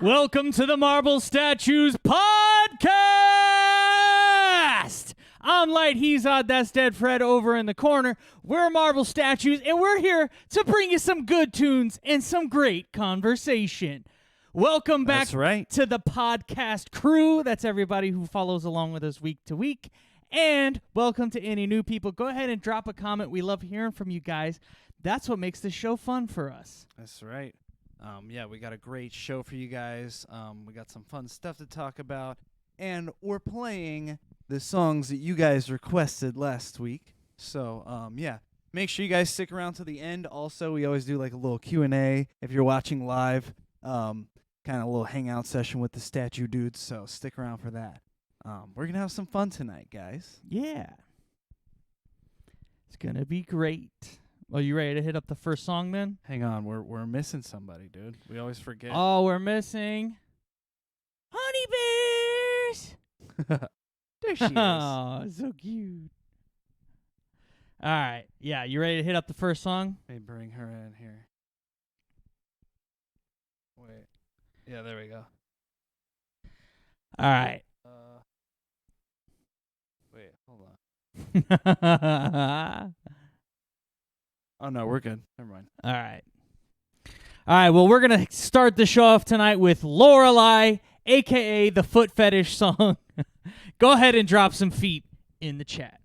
Welcome to the Marble Statues Podcast! I'm Light, he's Odd, that's Dead Fred over in the corner. We're Marble Statues, and we're here to bring you some good tunes and some great conversation. Welcome back to the podcast crew. That's everybody who follows along with us week to week. And welcome to any new people. Go ahead and drop a comment. We love hearing from you guys. That's what makes this show fun for us. That's right. We got a great show for you guys. We got some fun stuff to talk about. And we're playing the songs that you guys requested last week. So, make sure you guys stick around to the end. Also, we always do like a little Q&A if you're watching live. Kind of a little hangout session with the statue dudes. So stick around for that. We're going to have some fun tonight, guys. Yeah. It's going to be great. Are you ready to hit up the first song then? Hang on, we're missing somebody, dude. We always forget. Oh, we're missing Honey Bears. There she is. Oh, so cute. All right. Yeah, you ready to hit up the first song? Let me bring her in here. Wait. Yeah, there we go. All right. Wait, hold on. Oh, no, we're good. Never mind. All right. Well, we're going to start the show off tonight with Lorelei, a.k.a. the Foot Fetish song. Go ahead and drop some feet in the chat.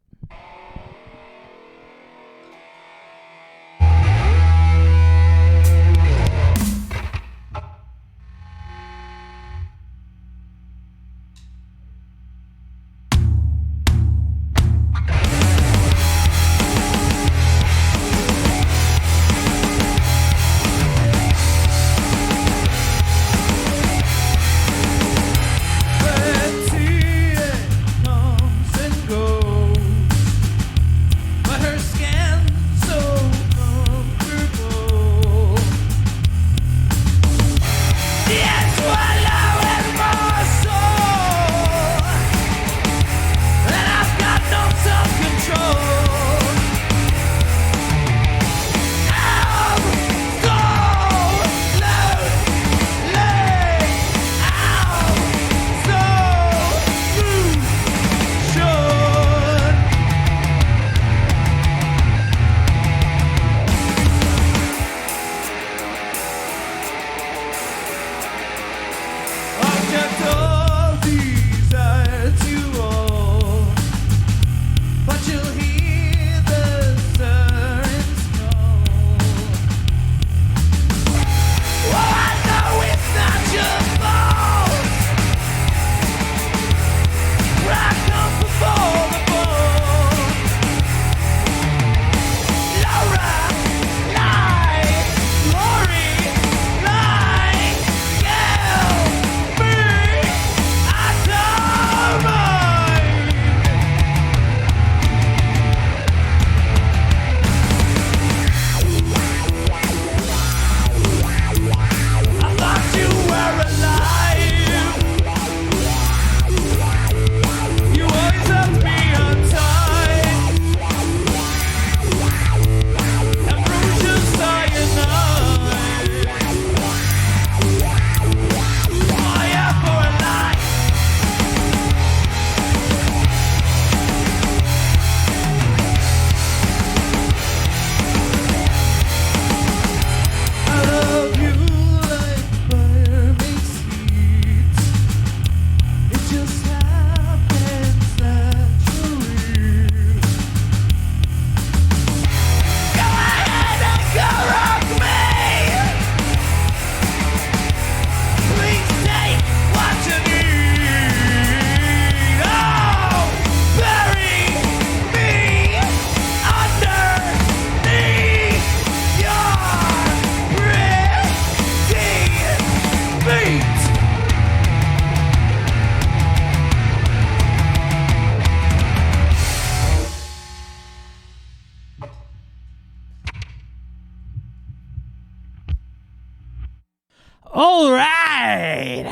All right.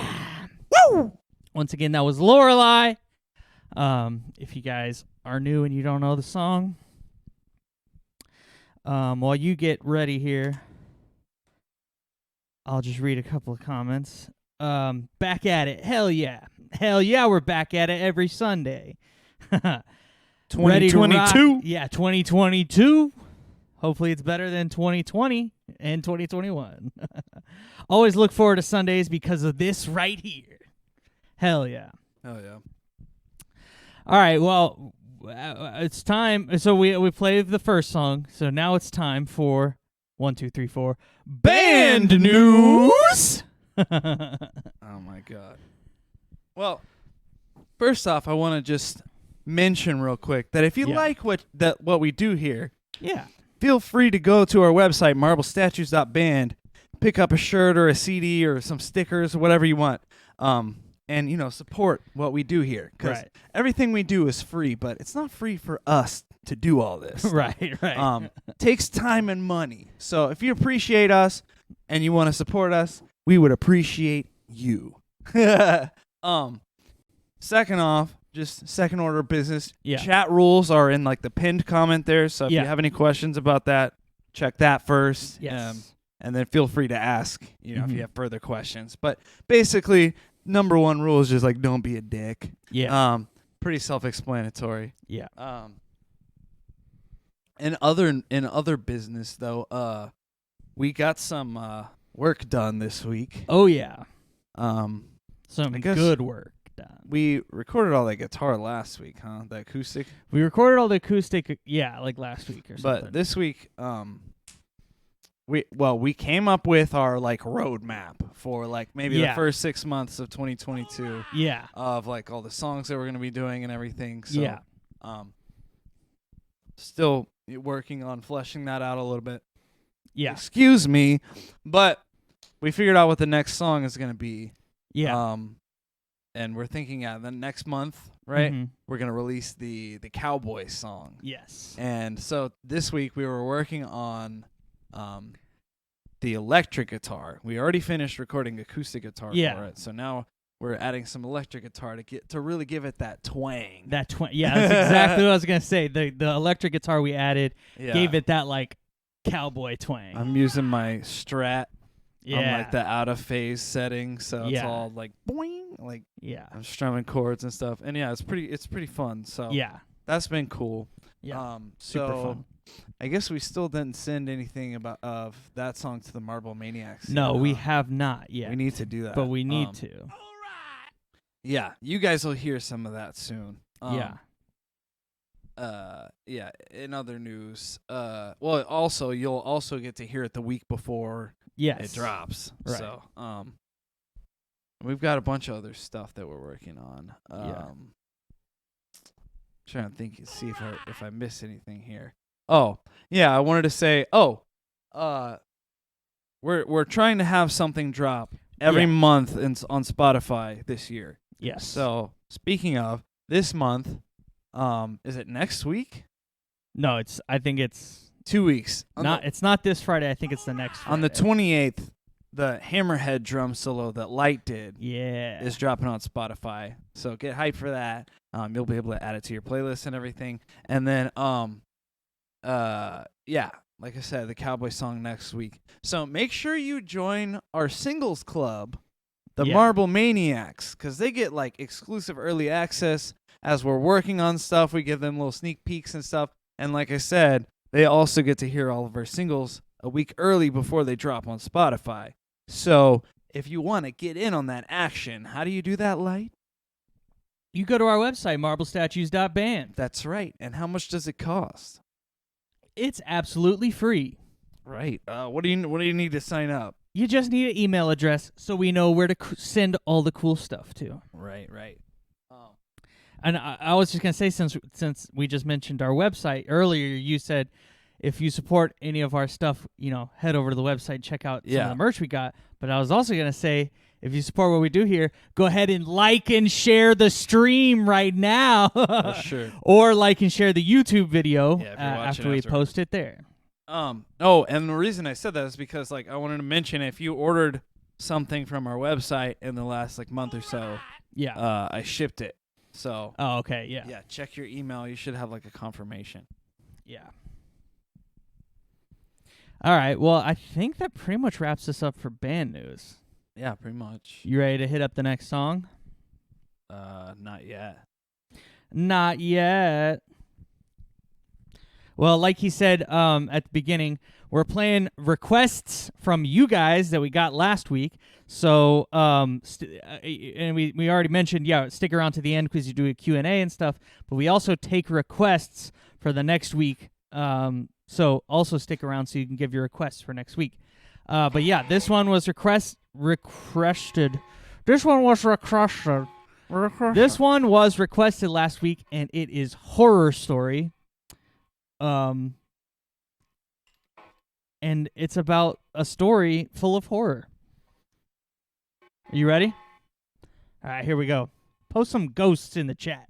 Woo! Once again, that was Lorelei. If you guys are new and you don't know the song, while you get ready here, I'll just read a couple of comments. back at it. Hell yeah. Hell yeah, we're back at it every Sunday. Ready to rock? 2022. Yeah, 2022. Hopefully it's better than 2020 and 2021. Always look forward to Sundays because of this right here. Hell yeah. Oh yeah. All right, well, it's time. So we played the first song. So now it's time for 1, 2, 3, 4 band news. Oh my god. Well, first off, I want to just mention real quick that if you like what we do here, feel free to go to our website marblestatues.band, pick up a shirt or a CD or some stickers or whatever you want. And support what we do here, because everything we do is free, but it's not free for us to do all this. Right. Takes time and money. So if you appreciate us and you want to support us, we would appreciate you. Second off, just second order business. Yeah. Chat rules are in like the pinned comment there. So if you have any questions about that, check that first. Yes. And then feel free to ask, if you have further questions. But basically, number one rule is just like don't be a dick. Yeah. Pretty self-explanatory. Yeah. In other business though, we got some work done this week. Oh yeah. Some good work done. We recorded all that guitar last week, huh? The acoustic. We recorded all the acoustic, like last week or something. But this week, we came up with our like roadmap for like maybe the first 6 months of 2022. Yeah. Of like all the songs that we're gonna be doing and everything. So, still working on fleshing that out a little bit. Yeah. Excuse me, but we figured out what the next song is gonna be. Yeah. And we're thinking the next month, right? Mm-hmm. We're gonna release the Cowboy song. Yes. And so this week we were working on the electric guitar. We already finished recording acoustic guitar for it. So now we're adding some electric guitar to really give it that twang. Yeah, that's exactly what I was gonna say. The electric guitar we added gave it that like cowboy twang. I'm using my Strat. Yeah. On like the out of phase setting, so it's all like boing, like I'm strumming chords and stuff. And it's pretty fun. So that's been cool. Yeah. Super fun. I guess we still didn't send anything of that song to the Marble Maniacs. No, we have not yet. We need to do that. But we need to. Yeah, you guys will hear some of that soon. In other news, also you'll also get to hear it the week before it drops. Right. So, we've got a bunch of other stuff that we're working on. Trying to think, see if I miss anything here. Oh, yeah, I wanted to say, we're trying to have something drop every month on Spotify this year. Yes. So, speaking of this month, is it next week? No, I think it's 2 weeks. It's not this Friday. I think it's the next Friday. On the 28th, the Hammerhead drum solo that Light did is dropping on Spotify. So get hyped for that. You'll be able to add it to your playlist and everything. And then like I said, the Cowboy song next week. So make sure you join our singles club, the Marble Maniacs, because they get like exclusive early access as we're working on stuff. We give them little sneak peeks and stuff. And like I said, they also get to hear all of our singles a week early before they drop on Spotify. So if you want to get in on that action, how do you do that, Light? You go to our website, marblestatues.band. That's right. And how much does it cost? It's absolutely free. Right. What do you need to sign up? You just need an email address so we know where to send all the cool stuff to. Right. And I was just going to say, since we just mentioned our website earlier, you said if you support any of our stuff, head over to the website, check out some of the merch we got. But I was also going to say, if you support what we do here, go ahead and like and share the stream right now. For sure. Or like and share the YouTube video after we post it there. And the reason I said that is because I wanted to mention if you ordered something from our website in the last month or so, I shipped it. So okay, check your email. You should have a confirmation. Yeah. All right. Well, I think that pretty much wraps us up for band news. Yeah, pretty much. You ready to hit up the next song? Not yet. Not yet. Well, like he said at the beginning, we're playing requests from you guys that we got last week. So, and we already mentioned, stick around to the end because you do a Q&A and stuff. But we also take requests for the next week. So also stick around so you can give your requests for next week. But yeah, this one was requested. This one was requested. This one was requested last week, and it is Horror Story. And it's about a story full of horror. Are you ready? All right, here we go. Post some ghosts in the chat.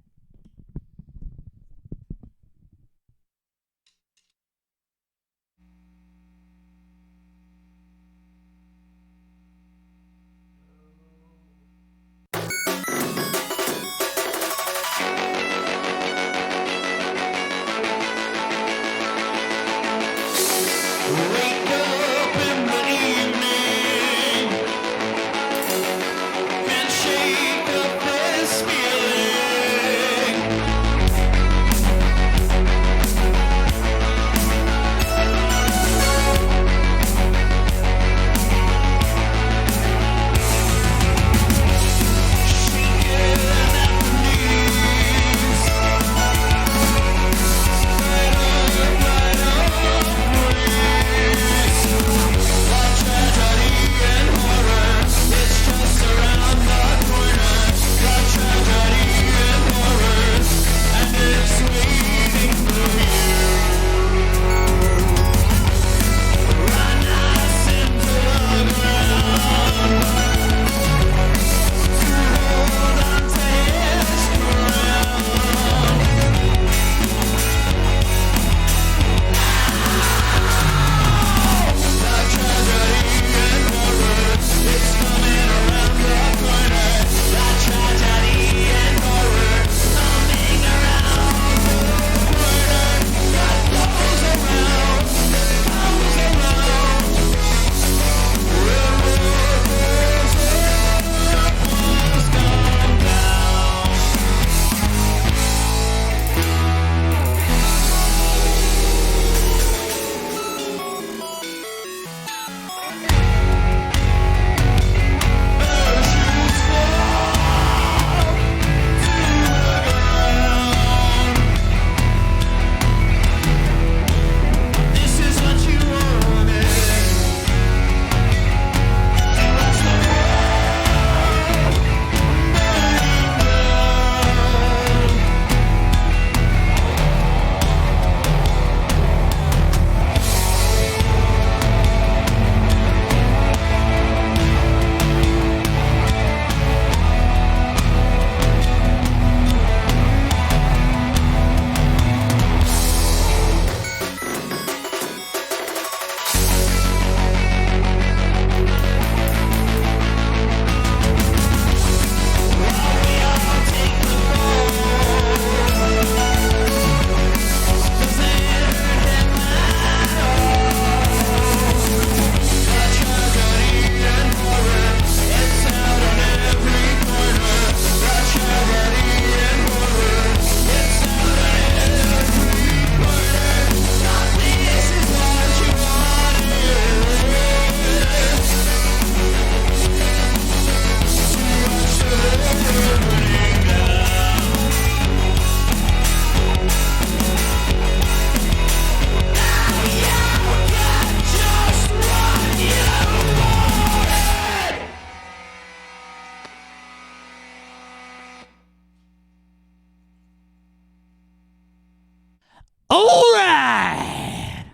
All right.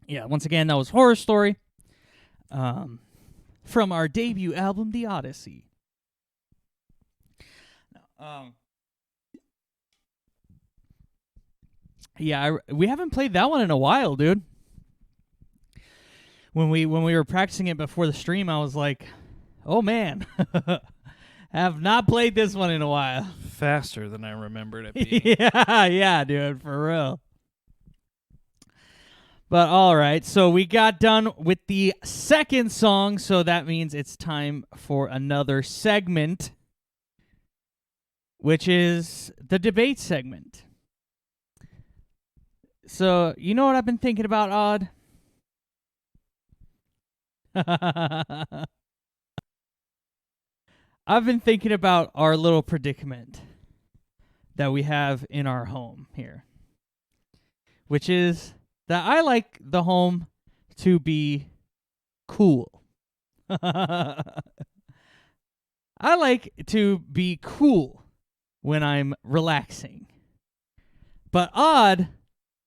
Yeah, once again, that was Horror Story from our debut album, The Odyssey. Yeah, we haven't played that one in a while, dude. When we were practicing it before the stream, I was like, oh man, have not played this one in a while. Faster than I remembered it being. Yeah, dude, for real. But all right, so we got done with the second song, so that means it's time for another segment, which is the debate segment. So, you know what I've been thinking about, Odd? I've been thinking about our little predicament that we have in our home here, which is that I like the home to be cool. I like to be cool when I'm relaxing. But Odd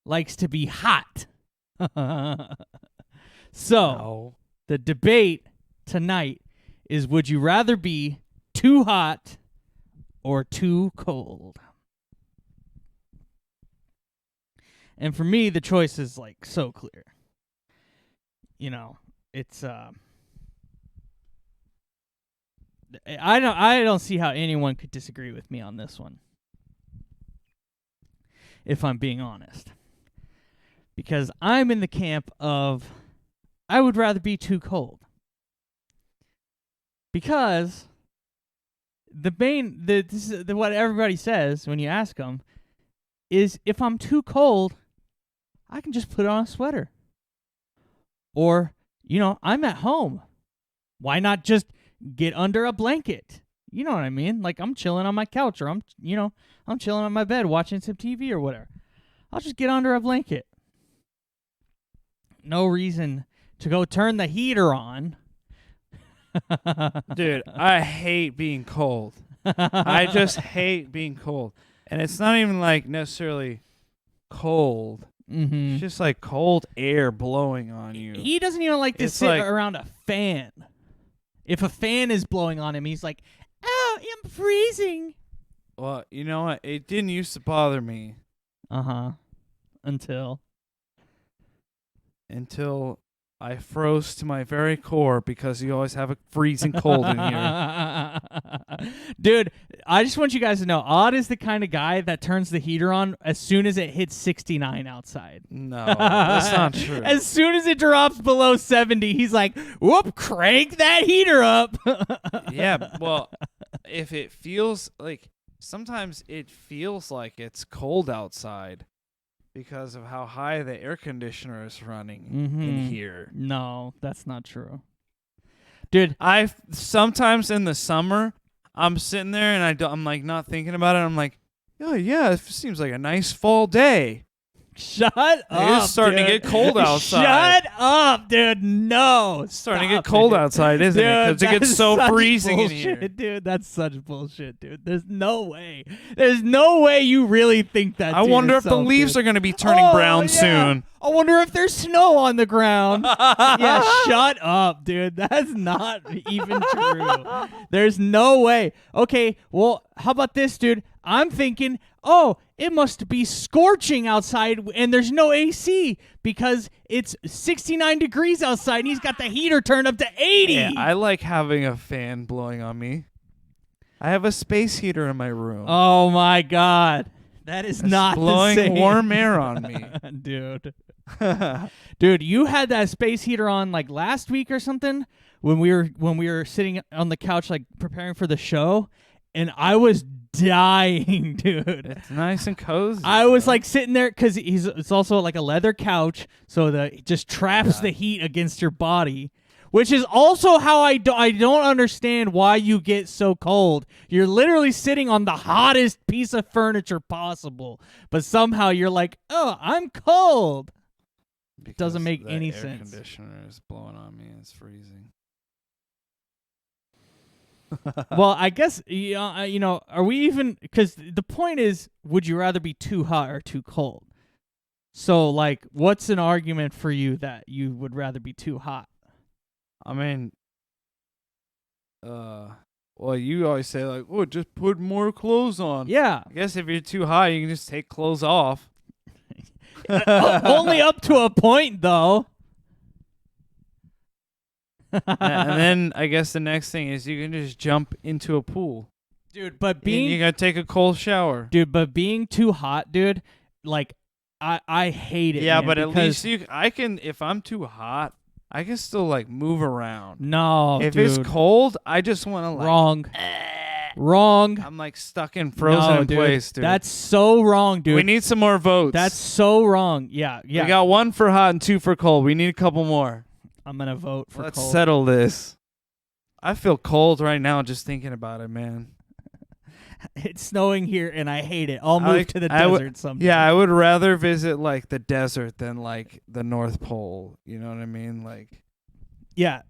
likes to be hot. So, the debate tonight is, would you rather be too hot or too cold? And for me, the choice is like so clear. You know, it's I don't see how anyone could disagree with me on this one, if I'm being honest. Because I'm in the camp of I would rather be too cold. Because what everybody says when you ask them is, if I'm too cold, I can just put on a sweater. Or, I'm at home. Why not just get under a blanket? You know what I mean? Like, I'm chilling on my couch, or I'm chilling on my bed watching some TV or whatever. I'll just get under a blanket. No reason to go turn the heater on. Dude, I hate being cold. I just hate being cold. And it's not even like necessarily cold. Mm-hmm. It's just like cold air blowing on you. He doesn't even like to sit around a fan. If a fan is blowing on him, he's like, "Oh, I'm freezing." Well, you know what? It didn't used to bother me. Uh-huh. Until I froze to my very core because you always have a freezing cold in here. Dude, I just want you guys to know, Odd is the kind of guy that turns the heater on as soon as it hits 69 outside. No, that's not true. As soon as it drops below 70, he's like, whoop, crank that heater up. Yeah, well, if it feels like, sometimes it feels like it's cold outside because of how high the air conditioner is running in here. No, that's not true. Dude, sometimes in the summer, I'm sitting there and I'm like not thinking about it. I'm like, oh yeah, it seems like a nice fall day. Shut up. It's starting to get cold outside. Shut up, dude. No. It's starting to get cold outside, isn't it? Because it gets so freezing in here. Dude, that's such bullshit, dude. There's no way. There's no way you really think that. I wonder if the leaves are going to be turning brown soon. I wonder if there's snow on the ground. Yeah, shut up, dude. That's not even true. There's no way. Okay, well, how about this, dude? I'm thinking, it must be scorching outside and there's no AC because it's 69 degrees outside and he's got the heater turned up to 80. Yeah, I like having a fan blowing on me. I have a space heater in my room. Oh, my God. That is not blowing the same. Warm air on me. Dude. Dude, you had that space heater on like last week or something when we were sitting on the couch like preparing for the show, and I was dying, dude. It's nice and cozy. I was like sitting there because it's also like a leather couch, so it just traps the heat against your body, which is also how I don't understand why you get so cold. You're literally sitting on the hottest piece of furniture possible, but somehow you're like, oh, I'm cold. It doesn't make any sense. The air conditioner is blowing on me. It's freezing. Well, I guess, are we even, because the point is, would you rather be too hot or too cold? So, like, what's an argument for you that you would rather be too hot? I mean, well, you always say, like, oh, just put more clothes on. Yeah. I guess if you're too hot, you can just take clothes off. Only up to a point, though. And then I guess the next thing is you can just jump into a pool. Dude, but you gotta take a cold shower. Dude, but being too hot, dude, like, I hate it. Yeah, man, but at because least I can. If I'm too hot, I can still like move around. no, If dude, it's cold, I just want to like. wrong. I'm like stuck in frozen No, in dude, place, dude. That's so wrong, dude. We need some more votes. That's so wrong. Yeah. We got 1 for hot and 2 for cold. We need a couple more. I'm gonna vote for Let's cold. settle this. I feel cold right now just thinking about it, man. It's snowing here, and I hate it. I'll move to the I would- desert someday. Yeah, I would rather visit like the desert than like the North Pole. You know what I mean? Like, Yeah,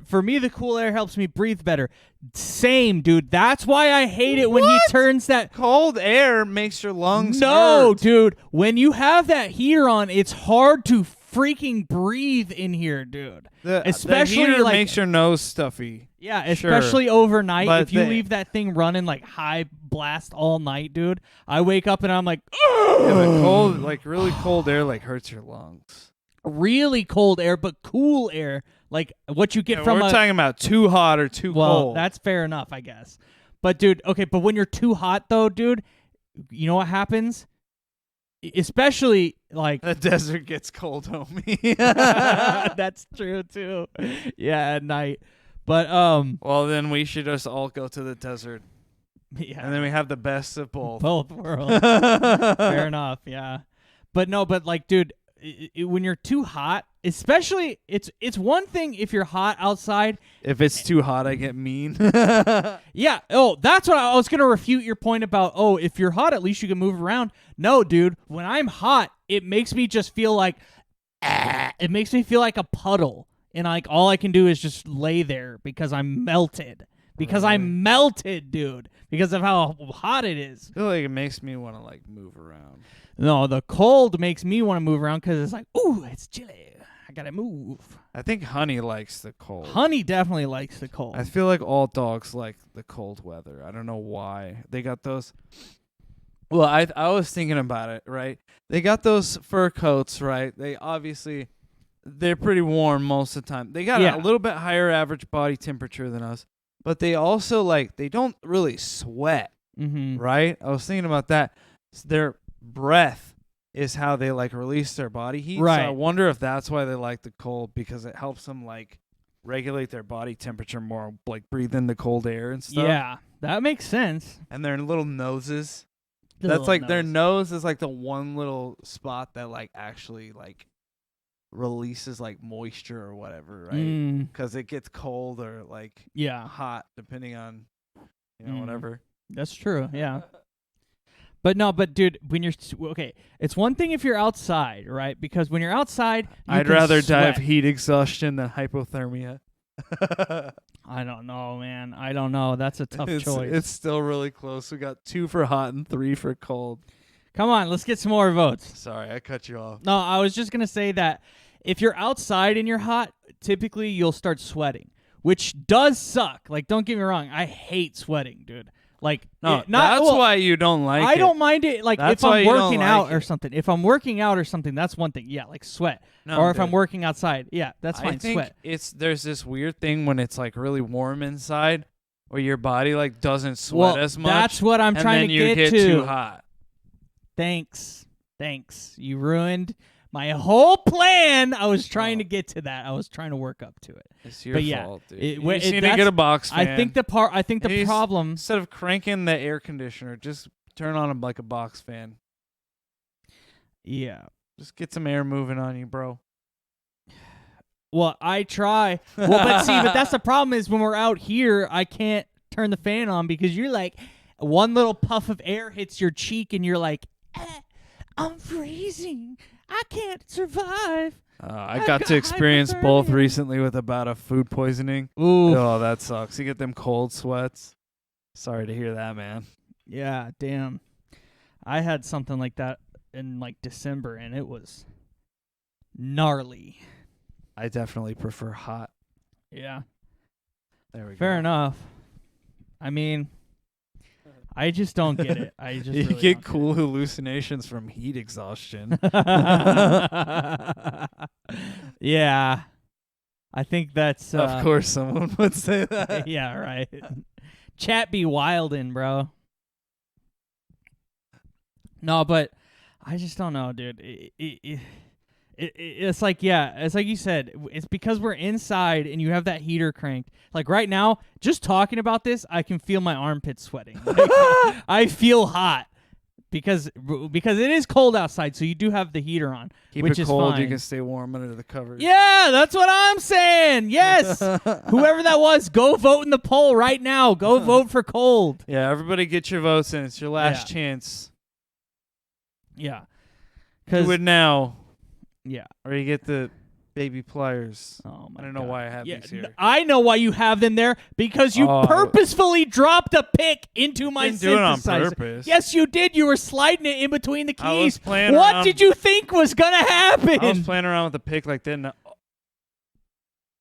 for me, the cool air helps me breathe better. Same, dude. That's why I hate it when he What? turns that. cold air makes your lungs No, hurt. dude. When you have that heater on, it's hard to freaking breathe in here, dude. Especially, the heater like- makes your nose stuffy. Yeah, Sure. especially overnight. But If you the- leave that thing running like high blast all night, dude, I wake up and I'm like, Yeah, but cold, like really cold air, like hurts your lungs. really cold air, but cool air, like what you get Yeah, from we're a. talking about too hot or too Well, cold. that's fair enough, I guess. But dude, okay, but when you're too hot though, dude, you know what happens? Especially like the desert gets cold, homie. that's true too. Yeah, at night. But Well, then we should just all go to the desert, yeah, and then we have the best of both. both worlds. Fair enough, yeah. But no, but like, dude, when you're too hot, especially it's one thing if you're hot outside. If it's too hot, I get mean. Yeah. Oh, that's what I was gonna refute your point about. Oh, if you're hot, at least you can move around. No, dude. When I'm hot, it makes me just feel like it makes me feel like a puddle, and like all I can do is just lay there because I'm melted. Because Really? I'm melted, dude. Because of how hot it is. I feel like it makes me want to like move around. No, the cold makes me want to move around because it's like, ooh, it's chilly. I gotta move. I think Honey likes the cold. Honey definitely likes the cold. I feel like all dogs like the cold weather. I don't know why. They got those. Well, I was thinking about it, right? They got those fur coats, right? They're pretty warm most of the time. They got Yeah. a little bit higher average body temperature than us, but they also they don't really sweat, Mm-hmm. right? I was thinking about that. Their breath is how they like release their body heat. Right. So I wonder if that's why they like the cold, because it helps them like regulate their body temperature more, like breathe in the cold air and stuff. Yeah, that makes sense. And their little noses. The That's little like their nose. nose is like the one little spot that like actually like releases like moisture or whatever, right? Mm, Because it gets cold or like yeah, hot depending on Mm. whatever. that's true. Yeah. But dude, when you're okay, it's one thing if you're outside, right? Because when you're outside, you I'd can rather die of sweat. heat exhaustion than hypothermia. I don't know, man. I don't know. That's a tough choice. It's still really close. We got 2 for hot and 3 for cold. Come on, let's get some more votes. Sorry, I cut you off. No, I was just gonna say that if you're outside and you're hot, typically you'll start sweating, which does suck. Like, don't get me wrong, I hate sweating, dude. Like, No, not that's well, why you don't like it. I don't mind it. Like, That's if why I'm you don't working like out or it. something. If I'm working out or something, that's one thing. Yeah, like sweat. No, or if I'm dude. working outside, yeah, that's I fine. think Sweat. there's this weird thing when it's like really warm inside, where your body like doesn't sweat Well, as much. that's what I'm and trying then to you get get to. too hot. Thanks. You ruined my whole plan. I was trying to get to that. I was trying to work up to it. It's your But yeah, fault, dude. it- You it- just need to that's- get a box fan. I think the He's- problem. Instead of cranking the air conditioner, just turn on like a box fan. Yeah. Just get some air moving on you, bro. Well, I try. Well, but that's the problem is when we're out here, I can't turn the fan on because you're like, one little puff of air hits your cheek and you're like, I'm freezing. I can't survive. I I've got got to experience both hypothermia. recently with a bout of food poisoning. Ooh. Oh, that sucks. You get them cold sweats. Sorry to hear that, man. Yeah, damn. I had something like that in like December and it was gnarly. I definitely prefer hot. Yeah. There we go. Fair enough. I mean, I just don't get it. I just You really get don't cool hallucinations from heat exhaustion. Yeah. I think that's Of course someone would say that. yeah, right. Chat be wildin', bro. No, but I just don't know, dude. It's like, yeah, it's like you said. It's because we're inside and you have that heater cranked. Like right now, just talking about this, I can feel my armpits sweating. Like, I feel hot because it is cold outside. So you do have the heater on, Keep which it is cold. fine. You can stay warm under the covers. Yeah, that's what I'm saying. Yes, whoever that was, go vote in the poll right now. Go vote for cold. Yeah, everybody get your votes in. It's your last chance. Yeah, Do it now. Yeah. Or you get the baby pliers. Oh my I don't know God. why I have these here. I know why you have them there, because you purposefully dropped a pick into my synthesizer. Didn't do it on purpose. Yes, you did. You were sliding it in between the keys. I was playing what around. did you think was gonna happen? I was playing around with the pick like that.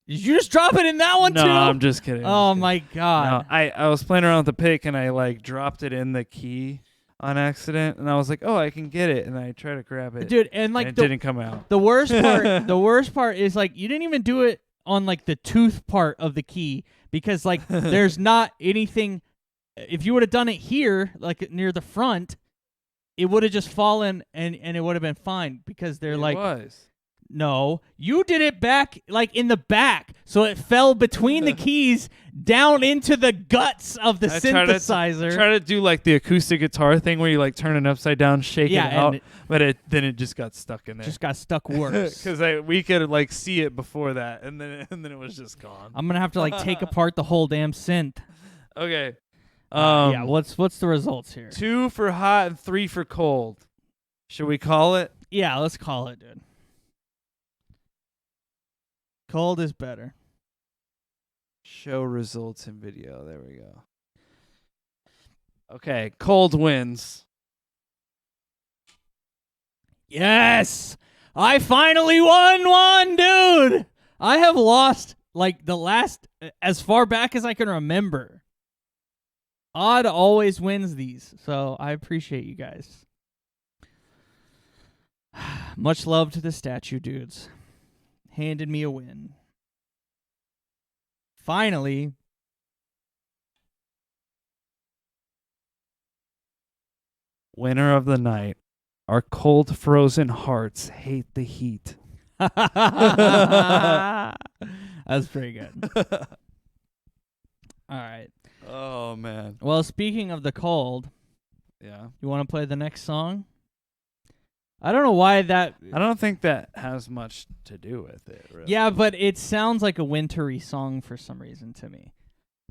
Did you just drop it in that one too? No, I'm just kidding. Oh my God. No, I was playing around with the pick and I like dropped it in the key on accident, and I was like, "Oh, I can get it," and I tried to grab it, dude, and like and it didn't come out. The worst part is like you didn't even do it on like the tooth part of the key, because like there's not anything. If you would have done it here, like near the front, it would have just fallen and it would have been fine, because they're no, you did it back, like in the back, so it fell between the keys down into the guts of the synthesizer. Try to do like the acoustic guitar thing where you like turn it upside down, shake it out, but then it just got stuck in there. Just got stuck worse. Because we could like see it before that, and then it was just gone. I'm gonna have to like take apart the whole damn synth. Okay. Yeah. What's the results here? 2 for hot and 3 for cold. Should we call it? Yeah, let's call it, dude. Cold is better. Show results in video. There we go. Okay, cold wins. Yes! I finally won one, dude! I have lost, like, the last, as far back as I can remember. Odd always wins these, so I appreciate you guys. Much love to the statue dudes. Handed me a win. Finally. Winner of the night. Our cold frozen hearts hate the heat. That's pretty good. All right. Oh, man. Well, speaking of the cold, yeah, you want to play the next song? I don't know why that... I don't think that has much to do with it, really. Yeah, but it sounds like a wintry song for some reason to me.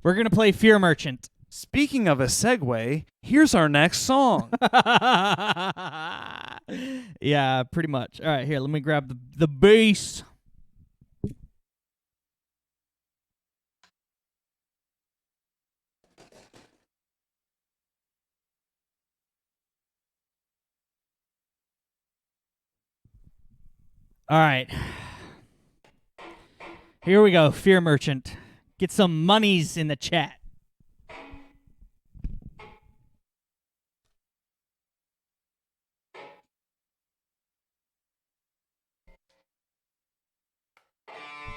We're going to play Fear Merchant. Speaking of a segue, here's our next song. Yeah, pretty much. All right, here, let me grab the bass. All right. Here we go, Fear Merchant. Get some monies in the chat.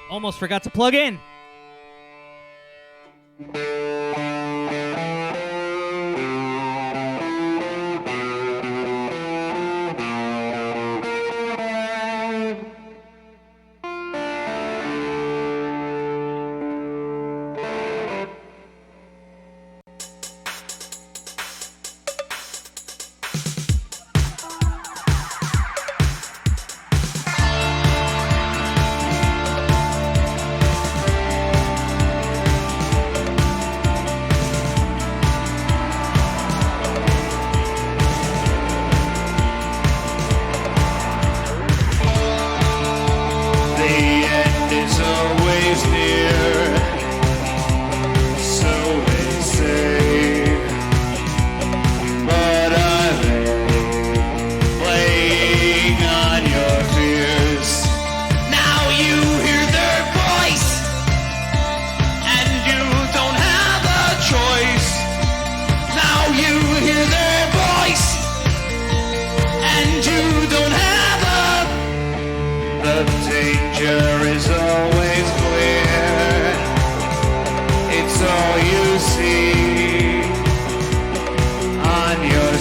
Almost forgot to plug in.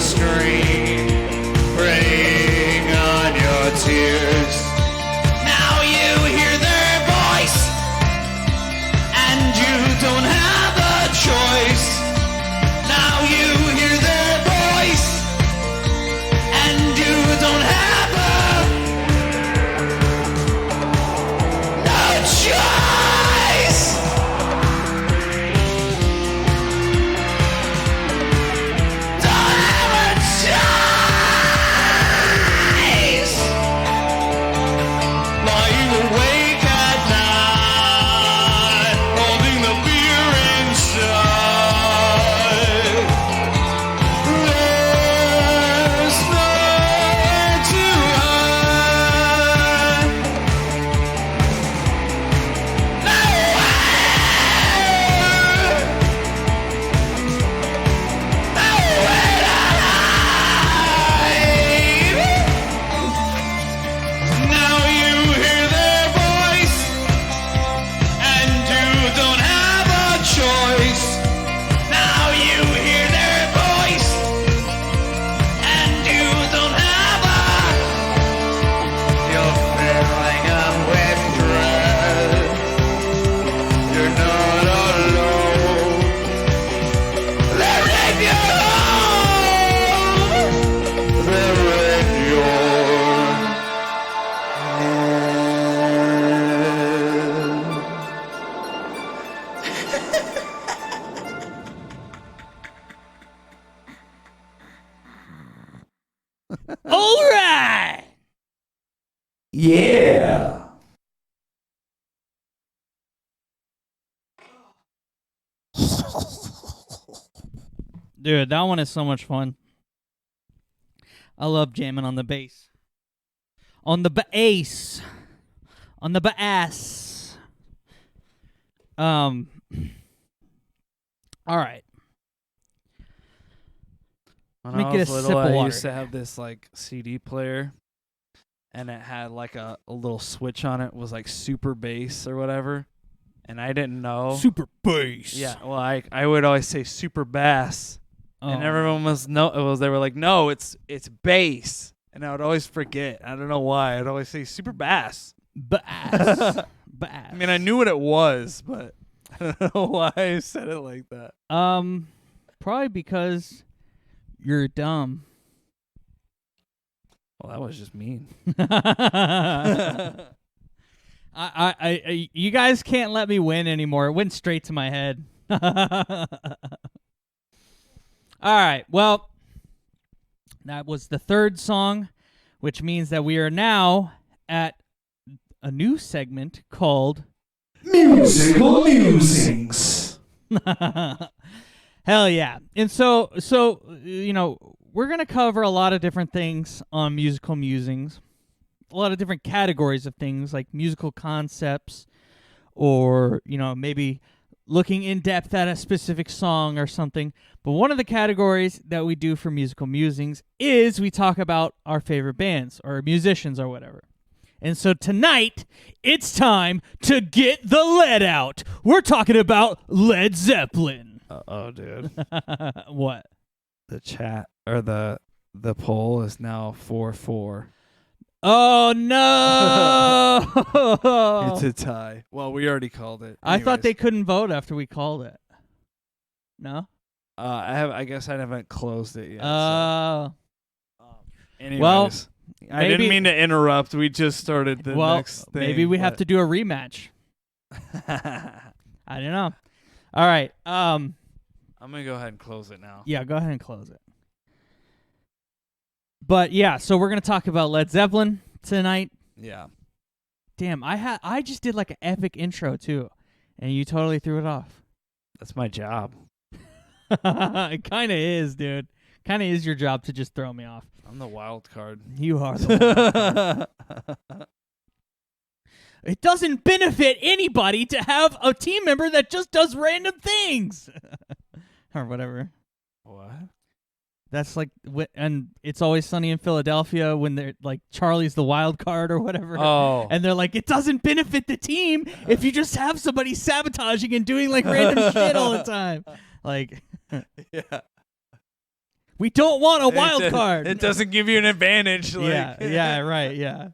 Screen, pray. All right. Yeah. Dude, that one is so much fun. I love jamming on the bass. On the bass. On the bass. All right. When Let me I get was a little, sip of I water. used to have this like CD player, and it had like a little switch on it. It was like super bass or whatever, and I didn't know. Super bass. Yeah, well, I would always say super bass, and everyone they were like, no, it's bass, and I would always forget. I don't know why. I'd always say super bass. Bass. Bass. I mean, I knew what it was, but I don't know why I said it like that. Probably because you're dumb. Well, that was just mean. I you guys can't let me win anymore. It went straight to my head. All right. Well, that was the third song, which means that we are now at a new segment called Musical Musings. Hell yeah. And so you know, we're going to cover a lot of different things on musical musings. A lot of different categories of things like musical concepts, or, you know, maybe looking in depth at a specific song or something. But one of the categories that we do for musical musings is we talk about our favorite bands or musicians or whatever. And so tonight, it's time to get the lead out. We're talking about Led Zeppelin. Oh, dude. What? The chat or the poll is now 4-4. Oh, no. It's a tie. Well, we already called it. I thought Anyways. they couldn't vote after we called it. No? I guess I haven't closed it yet. Anyways, well, I didn't mean to interrupt. We just started the next thing. Maybe we have to do a rematch. I don't know. All right. I'm gonna go ahead and close it now. Yeah, go ahead and close it. But yeah, so we're gonna talk about Led Zeppelin tonight. Yeah. Damn, I just did like an epic intro too, and you totally threw it off. That's my job. It kind of is, dude. Kind of is your job to just throw me off. I'm the wild card. You are the wild card. It doesn't benefit anybody to have a team member that just does random things. Or whatever. What? That's like, and It's Always Sunny in Philadelphia when they're like, Charlie's the wild card or whatever. Oh. And they're like, it doesn't benefit the team if you just have somebody sabotaging and doing like random shit all the time. Like, yeah. We don't want a wild card. It doesn't give you an advantage. Like. Yeah, right, yeah.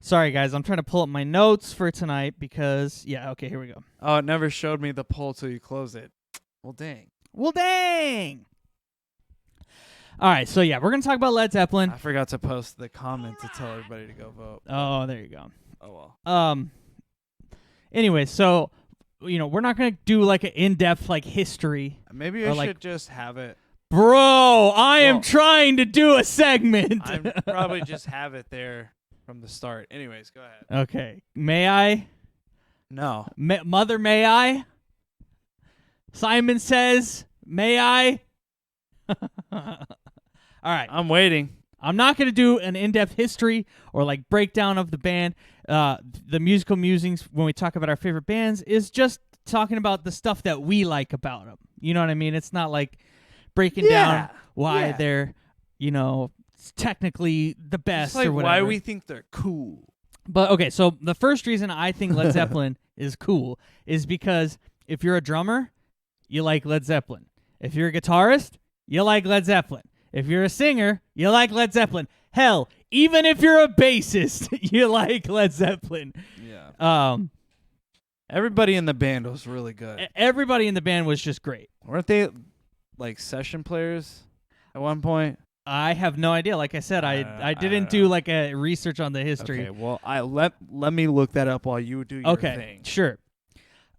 Sorry, guys. I'm trying to pull up my notes for tonight because, okay, here we go. Oh, it never showed me the poll till you close it. Well, dang. All right, so we're going to talk about Led Zeppelin. I forgot to post the comment to tell everybody to go vote. Oh, there you go. Oh, well. Anyway, so, we're not going to do like an in-depth like history. Maybe I should just have it. Bro, I am trying to do a segment. I'm probably just have it there from the start. Anyways, go ahead. Okay. May I? No. Mother, may I? Simon says, may I? All right. I'm waiting. I'm not going to do an in-depth history or like breakdown of the band. The musical musings when we talk about our favorite bands is just talking about the stuff that we like about them. You know what I mean? It's not like breaking down why they're, technically the best like or whatever. why we think they're cool. But okay, so the first reason I think Led Zeppelin is cool is because if you're a drummer, you like Led Zeppelin. If you're a guitarist, you like Led Zeppelin. If you're a singer, you like Led Zeppelin. Hell, even if you're a bassist, you like Led Zeppelin. Yeah. Everybody in the band was really good. Everybody in the band was just great. Weren't they like session players at one point? I have no idea. Like I said, I didn't do like a research on the history. Okay, well, let me look that up while you do your thing. Sure.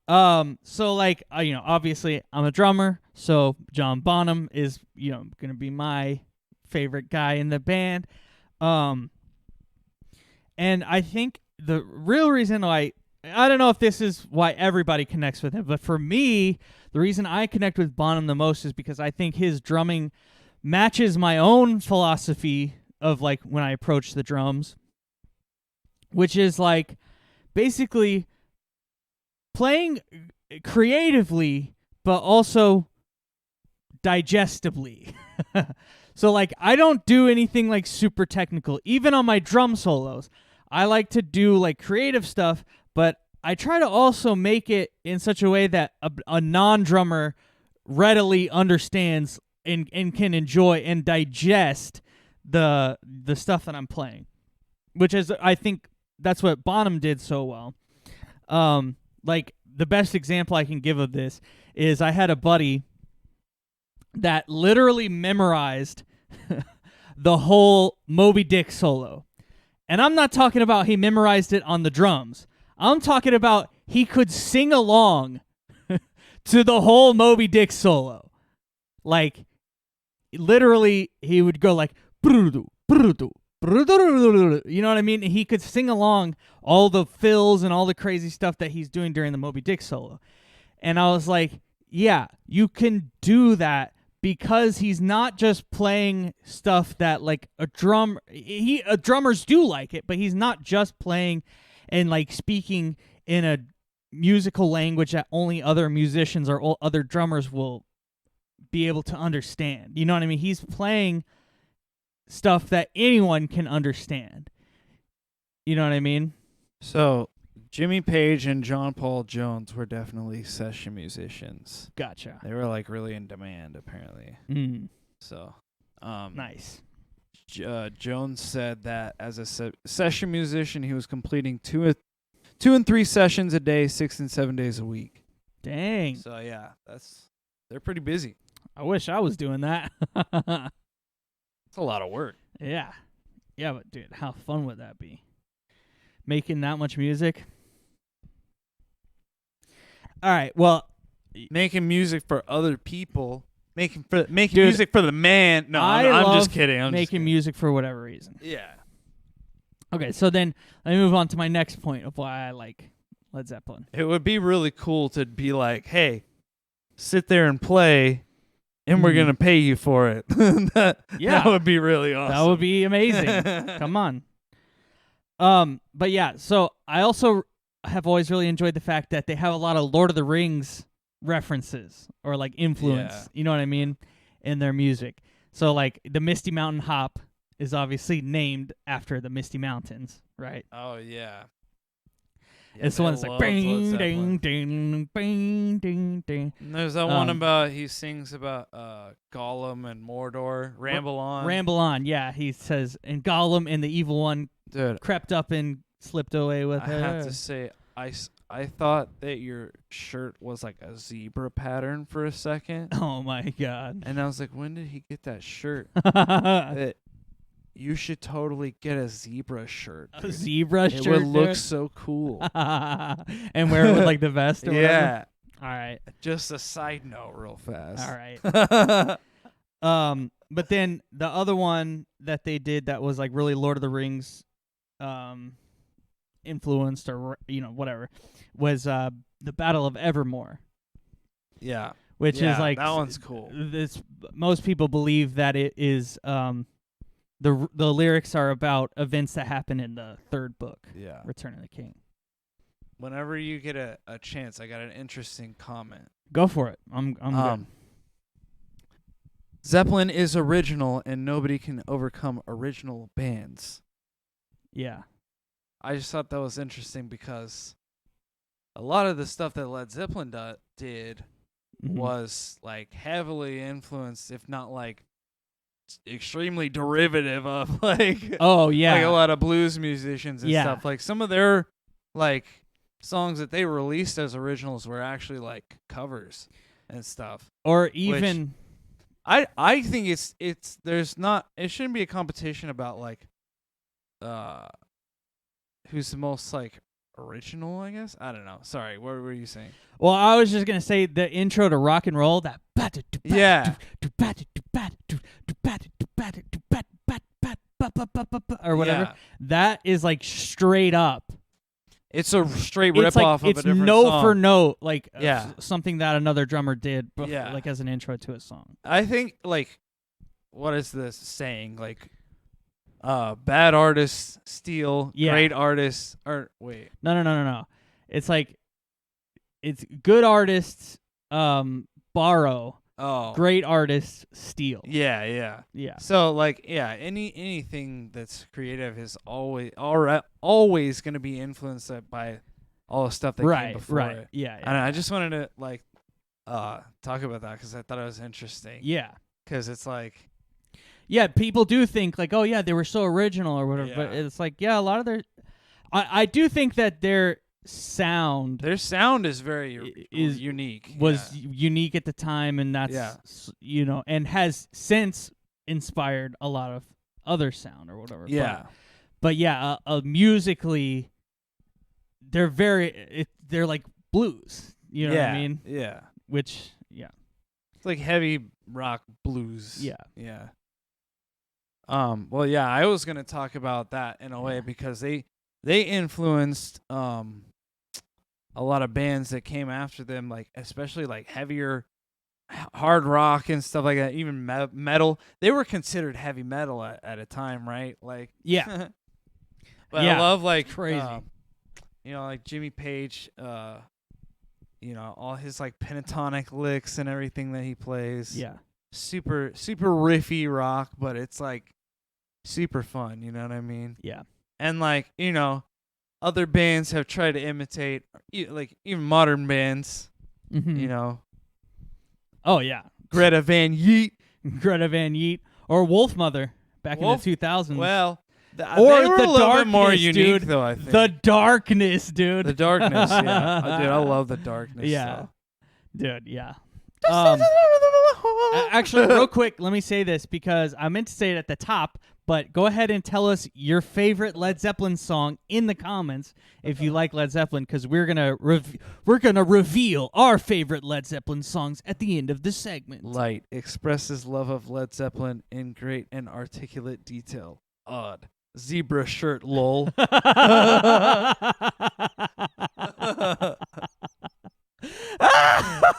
So like obviously I'm a drummer, so John Bonham is going to be my favorite guy in the band. And I think the real reason why, I don't know if this is why everybody connects with him, but for me, the reason I connect with Bonham the most is because I think his drumming matches my own philosophy of like when I approach the drums, which is like basically playing creatively, but also digestibly. So like I don't do anything like super technical, even on my drum solos. I like to do like creative stuff, but I try to also make it in such a way that a non-drummer readily understands and can enjoy and digest the stuff that I'm playing, which is, I think that's what Bonham did so well. Like the best example I can give of this is I had a buddy that literally memorized the whole Moby Dick solo. And I'm not talking about he memorized it on the drums. I'm talking about he could sing along to the whole Moby Dick solo. Like, literally, he would go like, you know what I mean? He could sing along all the fills and all the crazy stuff that he's doing during the Moby Dick solo. And I was like, yeah, you can do that because he's not just playing stuff that like drummers do like it, but he's not just playing and like speaking in a musical language that only other musicians or other drummers will be able to understand. You know what I mean? He's playing stuff that anyone can understand. You know what I mean? So Jimmy Page and John Paul Jones were definitely session musicians. Gotcha. They were like really in demand apparently. So, nice. Jones said that as a session musician, he was completing 2 and 3 sessions a day, 6 and 7 days a week. Dang. So yeah, they're pretty busy. I wish I was doing that. It's a lot of work. Yeah. Yeah, but dude, how fun would that be? Making that much music? All right, well, making music for other people, making Dude, music for the man. No, I'm just kidding. I'm making music for whatever reason. Yeah. Okay, so then let me move on to my next point of why I like Led Zeppelin. It would be really cool to be like, hey, sit there and play, and we're going to pay you for it. That would be really awesome. That would be amazing. Come on. But yeah, so I also have always really enjoyed the fact that they have a lot of Lord of the Rings references or like influence, you know what I mean, in their music. So like the Misty Mountain Hop is obviously named after the Misty Mountains, right? Oh yeah. It's the one that's like bing ding ding bing ding ding. And there's that one about he sings about Gollum and Mordor. Ramble on. Ramble on, yeah. He says, and Gollum and the evil one crept up and slipped away with her. I have to say, I thought that your shirt was like a zebra pattern for a second. Oh my god. And I was like, when did he get that shirt? You should totally get a zebra shirt. Dude. A zebra shirt? It would look so cool. And wear it with like the vest or whatever? Yeah. All right. Just a side note real fast. All right. But then the other one that they did that was like really Lord of the Rings influenced or, you know, whatever, was the Battle of Evermore. Yeah. Which is like... that one's cool. Most people believe that it is... The lyrics are about events that happen in the third book, Return of the King. Whenever you get a chance, I got an interesting comment. Go for it. I'm good. Zeppelin is original, and nobody can overcome original bands. Yeah. I just thought that was interesting because a lot of the stuff that Led Zeppelin did was like heavily influenced, if not like extremely derivative of like like a lot of blues musicians and stuff. Like some of their like songs that they released as originals were actually like covers and stuff. Or even I think it shouldn't be a competition about like who's the most like original, I guess. I don't know. Sorry, what were you saying? Well, I was just gonna say the intro to rock and roll, that or whatever. Yeah. That is like straight up. It's a straight It's rip like off of it's a different note song. for note, like Yeah. something that another drummer did, Yeah. like as an intro to a song. I think like, what is this saying? Like, bad artists steal, Yeah. great artists or wait. No. It's like it's good artists borrow, Oh. great artists steal. Yeah, yeah. Yeah. So like, yeah, anything that's creative is always going to be influenced by all the stuff that came before it. Yeah. And I just wanted to like talk about that because I thought it was interesting. Yeah. Because it's like, yeah, people do think like, oh yeah, they were so original or whatever, but Yeah. it's like, yeah, a lot of their, I do think that their sound is very is unique. was yeah. unique at the time, and that's and has since inspired a lot of other sound or whatever. Yeah. But yeah, musically, they're they're like blues. You know what I mean? Yeah. Which It's like heavy rock blues. Yeah. Yeah. Well, yeah, I was gonna talk about that in a way Yeah. because they influenced a lot of bands that came after them, like especially like heavier hard rock and stuff like that. Even metal, they were considered heavy metal at a time, right? Like yeah, but Yeah, I love like crazy. like Jimmy Page, all his like pentatonic licks and everything that he plays. yeah, Super riffy rock, but it's like super fun, you know what I mean? yeah. And like, other bands have tried to imitate, like even modern bands, Mhm. Oh yeah, Greta Van Yeet. Greta Van Yeet or Wolfmother back in the 2000s. Well, or they were the a little bit more Darkness, unique dude. though, I think. The Darkness, dude. The Darkness, yeah. Dude, I love The Darkness. Yeah. So. Dude, yeah. Actually, real quick, let me say this because I meant to say it at the top, but go ahead and tell us your favorite Led Zeppelin song in the comments if you like Led Zeppelin, because we're gonna reveal our favorite Led Zeppelin songs at the end of the segment. Light expresses love of Led Zeppelin in great and articulate detail. Odd. Zebra shirt, lol.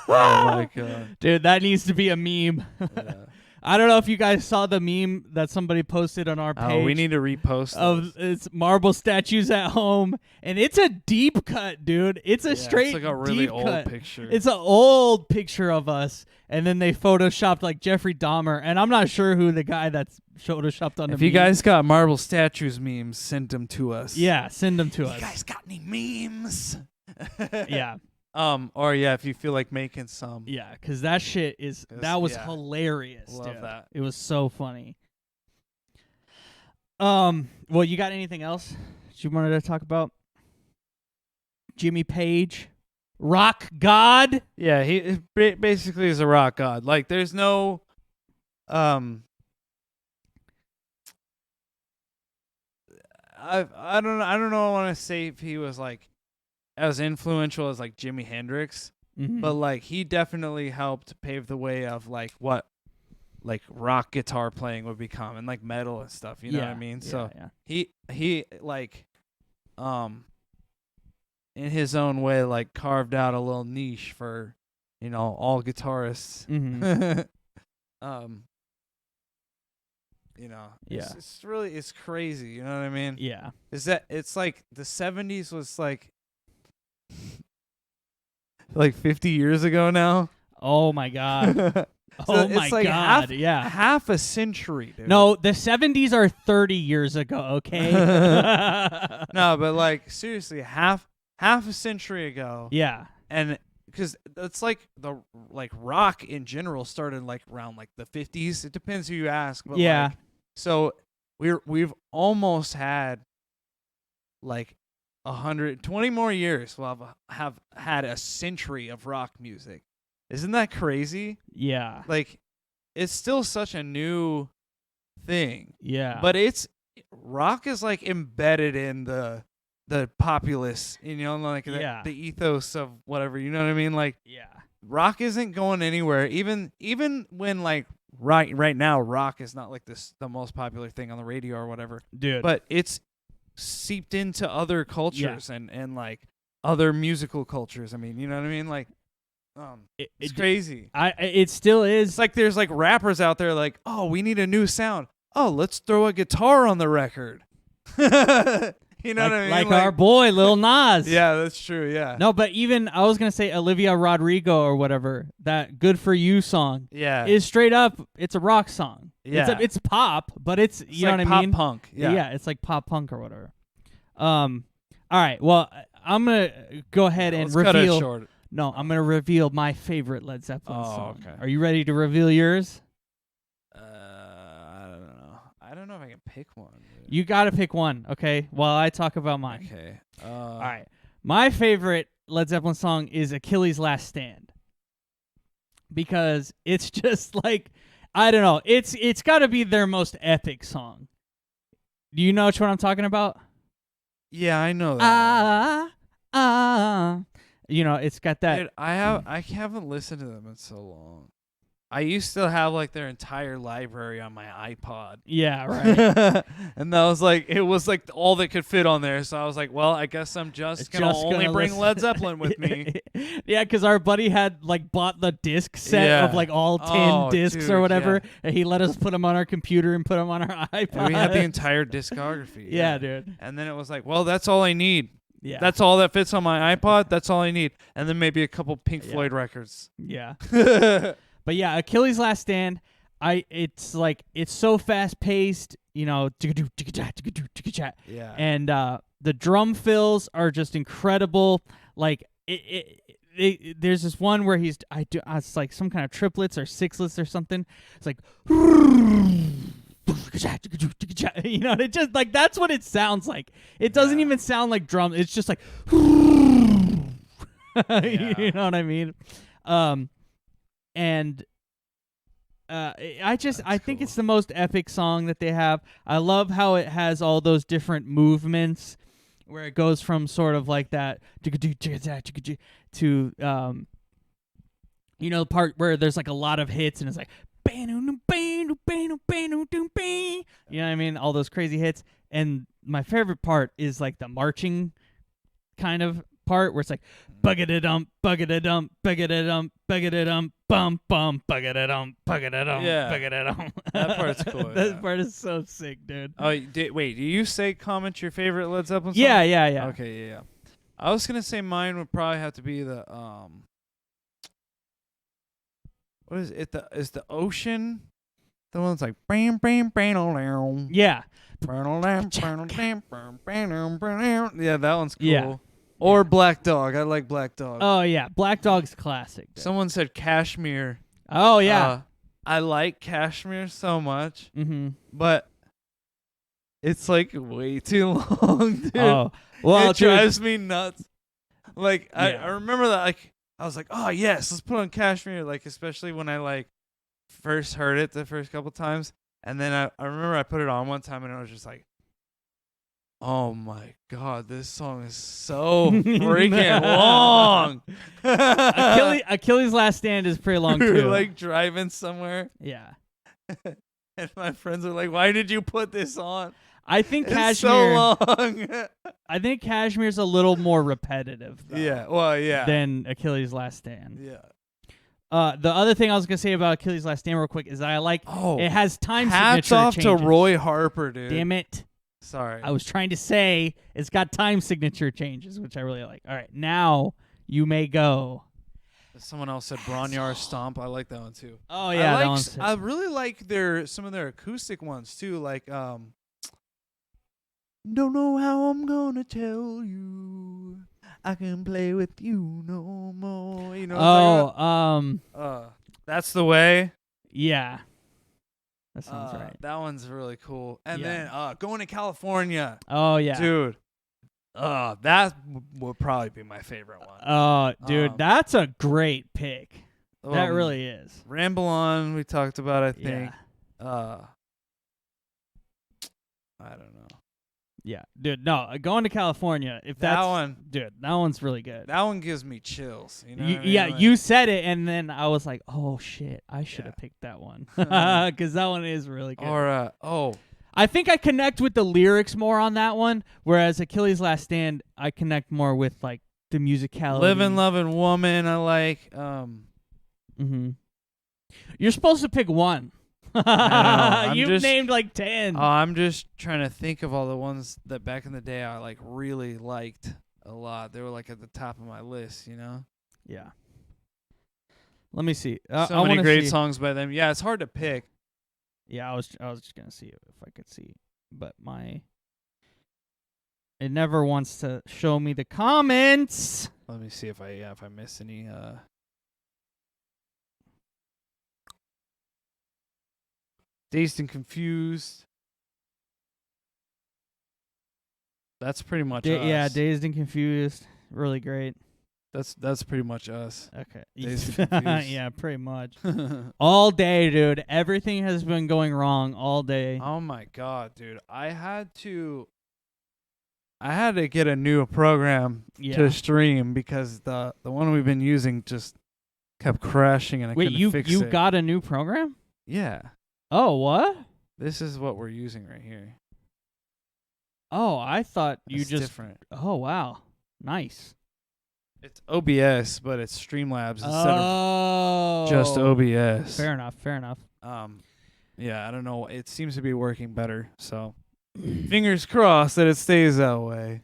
Oh my god. Dude, that needs to be a meme. Yeah. I don't know if you guys saw the meme that somebody posted on our page. Oh, we need to repost of those. it's marble statues at home, and it's a deep cut, dude. It's a straight it's like a really deep old cut. picture. It's an old picture of us, and then they photoshopped like Jeffrey Dahmer, and I'm not sure who the guy that's photoshopped on the If you meme. guys got marble statues memes, send them to us. yeah, send them to You us. guys got any memes? Yeah, Or if you feel like making some. yeah, because that shit is that was hilarious. Love dude. that. It was so funny. Well, you got anything else that you wanted to talk about? Jimmy Page, rock god. Yeah, he basically is a rock god. Like, there's no, I don't know. I want to say if he was like as influential as like Jimi Hendrix, Mhm. but like he definitely helped pave the way of like what like rock guitar playing would become and like metal and stuff. You know what I mean? So yeah. he like in his own way like carved out a little niche for all guitarists. Mhm. Yeah. It's really it's crazy, you know what I mean? Yeah. Is that it's like the 70s was like 50 years ago now. Oh my god. So Oh it's my like god. Yeah. half a century, dude. No, the 70s are 30 years ago, okay? No, but like seriously, half a century ago. Yeah. And because it's like the rock in general started like around like the 50s. It depends who you ask, but Yeah. like, so we've almost had like 120 more years. We'll have had a century of rock music. Isn't that crazy? Yeah. Like, it's still such a new thing. Yeah. But rock is like embedded in the populace, like the ethos of whatever, you know what I mean? Like, yeah. rock isn't going anywhere. Even when like right now rock is not like the most popular thing on the radio or whatever, dude. but it's seeped into other cultures and like other musical cultures. I mean, you know what I mean? Like, it's crazy. It still is. It's like there's like rappers out there like, oh, we need a new sound. Oh, let's throw a guitar on the record. You know what I mean? Like our boy Lil Nas. Yeah, that's true. Yeah. No, but even I was gonna say Olivia Rodrigo or whatever, that "Good for You" song. Yeah. Is straight up. It's a rock song. Yeah. It's pop, but it's you know like what I mean. Pop punk. Yeah. Yeah, it's like pop punk or whatever. All right. Well, I'm gonna go ahead and Let's cut it reveal. short. No, I'm gonna reveal my favorite Led Zeppelin song. Okay. Are you ready to reveal yours? I don't know if I can pick one. Dude. You gotta pick one, okay? While I talk about mine. Okay. All right. My favorite Led Zeppelin song is Achilles' Last Stand. Because it's just like, I don't know. It's gotta be their most epic song. Do you know which one I'm talking about? Yeah, I know that. You know, it's got that. Dude, I haven't listened to them in so long. I used to have like their entire library on my iPod. Yeah, right. And that was like, it was like all that could fit on there. So I was like, well, I guess I'm just gonna only bring Led Zeppelin with me. Yeah, because our buddy had like bought the disc set of like all 10 discs or whatever, and he let us put them on our computer and put them on our iPod. And we had the entire discography. Yeah, dude. And then it was like, well, that's all I need. Yeah. That's all that fits on my iPod. That's all I need. And then maybe a couple Pink Floyd records. Yeah. But yeah, Achilles' Last Stand, it's so fast paced, you know, yeah. and the drum fills are just incredible. Like there's this one where it's like some kind of triplets or sixlets or something. It's like you know, it just like that's what it sounds like. It doesn't even sound like drum. It's just like you know what I mean? And I think it's the most epic song that they have. I love how it has all those different movements where it goes from sort of like that to you know, the part where there's like a lot of hits and it's like you know what I mean, all those crazy hits. And my favorite part is like the marching kind of part where it's like bugga-da-dump, bugga-da-dump, bugga-da-dump, bugga-da-dump, bum bum, bugga-da-dump, bugga-da-dump, bugga-da-dump. That part's cool. That part is so sick, dude. Oh, wait, do you say comment your favorite Led Zeppelin song? Yeah. Okay, yeah. I was gonna say mine would probably have to be the what is it? Is the Ocean? The one's like bam bam bam. Yeah. Yeah, that one's cool. Yeah. Or Black Dog. I like Black Dog. Oh yeah, Black Dog's classic. Dude. Someone said Kashmir. Oh yeah. I like Kashmir so much, but it's like way too long, dude. Oh, well, it drives me nuts. Like I remember that. Like I was like, oh yes, let's put on Kashmir. Like especially when I like first heard it the first couple times, and then I remember I put it on one time and I was just like, oh my god, this song is so freaking long. Achilles' Last Stand is pretty long too. We were like driving somewhere. Yeah. And my friends are like, why did you put this on? I think it's Kashmir so long. I think Kashmir's a little more repetitive though, than Achilles' Last Stand. Yeah. The other thing I was gonna say about Achilles' Last Stand real quick is I like it has time hats signature off changes. to Roy Harper, dude. Damn it. Sorry. I was trying to say it's got time signature changes, which I really like. All right, now you may go. Someone else said Bronyar Stomp. I like that one too. Oh yeah, I really like some of their acoustic ones too. Like don't know how I'm gonna tell you. I can play with you no more. You know. That's the way. Yeah. That sounds right. That one's really cool. And then Going to California. Oh yeah, dude. That would probably be my favorite one. Oh, dude, that's a great pick. That really is. Ramble On, we talked about, I think. Yeah. I don't know. Yeah, dude. No, going to California. If That that's one. dude, that one's really good. That one gives me chills. You know what I mean? Yeah, Like, you said it, and then I was like, oh shit, I should have picked that one because that one is really good. Or I think I connect with the lyrics more on that one, whereas Achilles' Last Stand, I connect more with like the musicality. Living, Loving Woman. I like. Mm-hmm. You're supposed to pick one. You've named like 10. I'm just trying to think of all the ones that back in the day I like really liked a lot. They were like at the top of my list, you know. Yeah. Let me see. So many great songs by them. Yeah, it's hard to pick. Yeah, I was just gonna see if I could see, but it never wants to show me the comments. Let me see if I miss any. Dazed and Confused. That's pretty much us. Yeah, Dazed and Confused. Really great. That's pretty much us. Okay. Dazed and Confused. Yeah, pretty much. All day, dude. Everything has been going wrong all day. Oh my god, dude. I had to get a new program to stream because the one we've been using just kept crashing and I couldn't fix it. You got a new program? Yeah. Oh, what? This is what we're using right here. Oh, I thought you It's just different. Oh, wow. Nice. It's OBS, but it's Streamlabs instead of just OBS. Fair enough. Yeah, I don't know. It seems to be working better, so fingers crossed that it stays that way.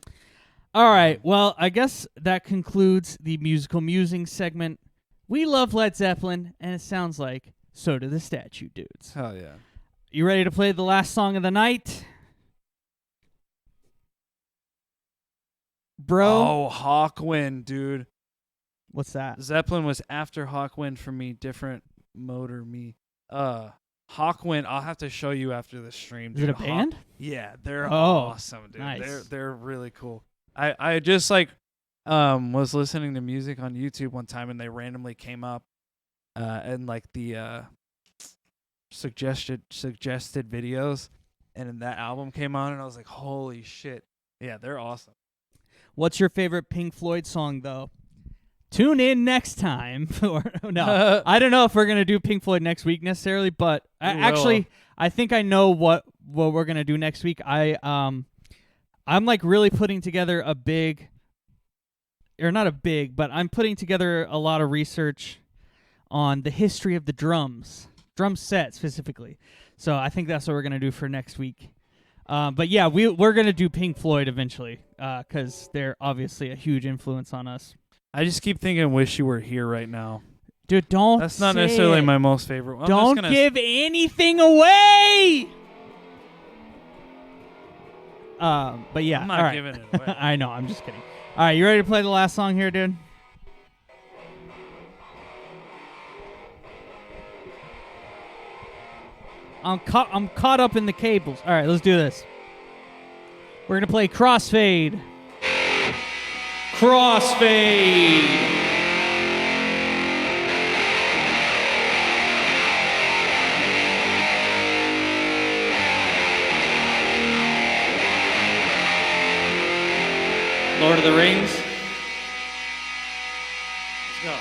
All right. Well, I guess that concludes the musical musing segment. We love Led Zeppelin, and it sounds like so do the Statue Dudes. Hell yeah. You ready to play the last song of the night? Bro. Oh, Hawkwind, dude. What's that? Zeppelin was after Hawkwind for me. Different motor me. Hawkwind, I'll have to show you after the stream. Is it a band? Yeah, they're awesome, dude. Nice. They're really cool. I just like was listening to music on YouTube one time and they randomly came up and like the suggested videos, and then that album came on and I was like, holy shit. Yeah, they're awesome. What's your favorite Pink Floyd song, though? Tune in next time. No, I don't know if we're going to do Pink Floyd next week necessarily, but I think I know what we're going to do next week. I'm like really putting together I'm putting together a lot of research on the history of the drum set specifically. So I think that's what we're going to do for next week. But yeah, we're going to do Pink Floyd eventually because they're obviously a huge influence on us. I just keep thinking Wish You Were Here right now. Dude, don't That's not necessarily my most favorite one. Don't give anything away! But yeah. I'm not giving it away. I know, I'm just kidding. All right, you ready to play the last song here, dude? I'm caught up in the cables. All right, let's do this. We're going to play Crossfade. Crossfade. Lord of the Rings. Let's go.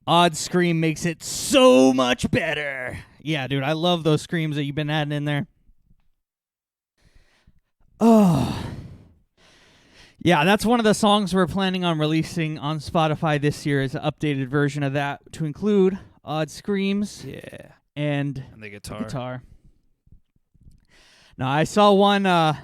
Odd Scream makes it so much better. Yeah, dude, I love those screams that you've been adding in there. Oh. Yeah, that's one of the songs we're planning on releasing on Spotify this year is an updated version of that to include Odd Screams and the guitar. Now, I saw one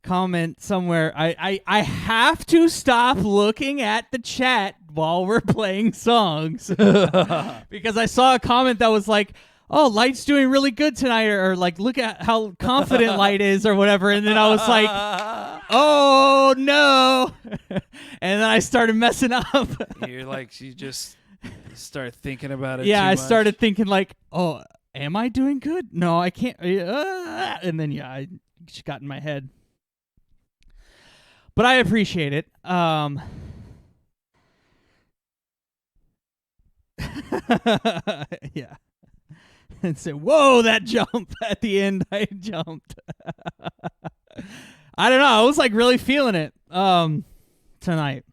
comment somewhere. I have to stop looking at the chat while we're playing songs because I saw a comment that was like, oh, Light's doing really good tonight, or like, look at how confident Light is, or whatever. And then I was like, oh, no. And then I started messing up. You're like, you just start thinking about it. Yeah, too I much. started thinking like, oh, am I doing good? No, I can't. And then, yeah, I just got in my head. But I appreciate it. Yeah. And say, whoa, that jump at the end. I jumped. I don't know. I was like really feeling it tonight.